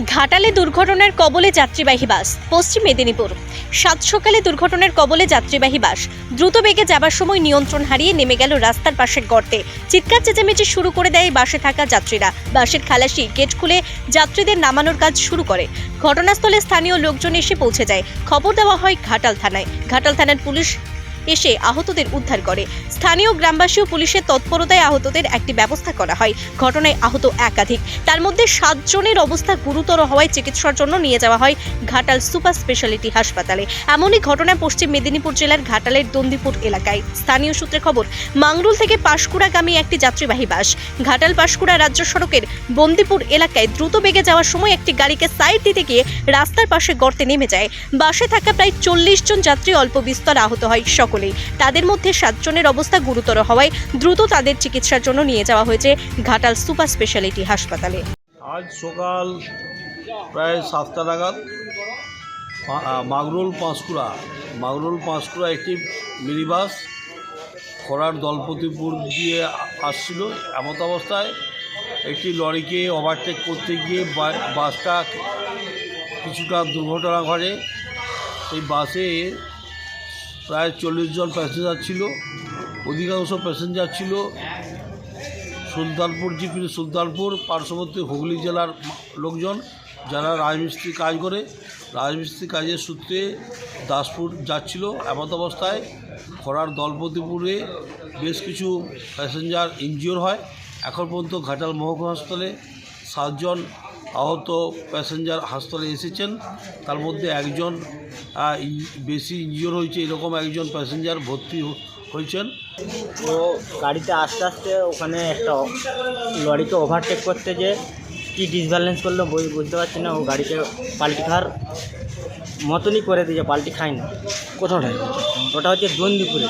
ঘাটালে দুর্ঘটনার কবলে যাত্রীবাহী বাস। পশ্চিম মেদিনীপুর। সাত সকালে দুর্ঘটনার কবলে যাত্রীবাহী বাস দ্রুত বেগে যাবার সময় নিয়ন্ত্রণ হারিয়ে নেমে গেল রাস্তার পাশের গর্তে। চিৎকার চেঁচামেচি শুরু করে দেয় বাসে থাকা যাত্রীরা। বাসের খালাসি গেট খুলে যাত্রীদের নামানোর কাজ শুরু করে। ঘটনাস্থলে স্থানীয় লোকজন এসে পৌঁছে যায়। খবর দেওয়া হয় ঘাটাল থানায়। ঘাটাল থানার পুলিশ এসে আহতদের উদ্ধার করে। স্থানীয় গ্রামবাসী ও পুলিশের তৎপরতায় আহতদের একটি ব্যবস্থা করা হয়। ঘটনায় আহত একাধিক, তার মধ্যে 7 জনের অবস্থা গুরুতর হওয়ায় চিকিৎসার জন্য নিয়ে যাওয়া হয় ঘাটাল সুপার স্পেশালিটি হাসপাতালে। এমনই ঘটনা পশ্চিম মেদিনীপুর জেলার ঘাটালের দন্দিপুর এলাকায়। স্থানীয় সূত্রে খবর, মাংরুল থেকে পাঁশকুড়াগামী একটি যাত্রীবাহী বাস ঘাটাল পাঁশকুড়া রাজ্য সড়কের বন্দিপুর এলাকায় দ্রুত বেগে যাওয়ার সময় একটি গাড়িকে সাইড দিতে গিয়ে রাস্তার পাশে গর্তে নেমে যায়। বাসে থাকা প্রায় 40 জন যাত্রী অল্প বিস্তর আহত হয় সকলেই। তাদের মধ্যে 7 জনের অবস্থা গুরুতর হওয়ায় দ্রুত তাদের চিকিৎসার জন্য নিয়ে যাওয়া হয়েছে ঘাটাল সুপার স্পেশালিটি হাসপাতালে। আজ সকাল প্রায় 7টা নাগাদ মাগরুল পাঁশকুড়া একটি মিনি বাস খরার দলপতিপুর দিয়ে আসছিল। এমত অবস্থায় একটি লরিকে ওভারটেক করতে গিয়ে বাসটা কিছুটা দুর্ঘটনা ঘটে। এই বাসে প্রায় 40 জন প্যাসেঞ্জার ছিল। অধিকাংশ প্যাসেঞ্জার ছিল সুলতানপুর, জিপির সুলতানপুর পার্শ্ববর্তী হুগলি জেলার লোকজন, যারা রাজমিস্ত্রি কাজ করে। রাজমিস্ত্রি কাজের সূত্রে দাসপুর যাচ্ছিল। এমত অবস্থায় খরার দলপতিপুরে বেশ কিছু প্যাসেঞ্জার ইনজিওর হয়। এখন পর্যন্ত ঘাটাল মহকুমা হাসপাতালে 7 জন আহত প্যাসেঞ্জার হাসপাতালে এসেছেন। তার মধ্যে একজন বেশি ইনজিওর হয়েছে, এরকম একজন প্যাসেঞ্জার ভর্তি হয়েছেন। ও গাড়িতে আস্তে আস্তে ওখানে একটা লরিকে ওভারটেক করতে যে কী ডিসব্যালেন্স করলো বুঝতে পারছি না। ও গাড়িকে পাল্টি খাওয়ার মতনই করে দিয়েছে, পাল্টি খায় না। কোথাও ওটা হচ্ছে দন্দিপুরে।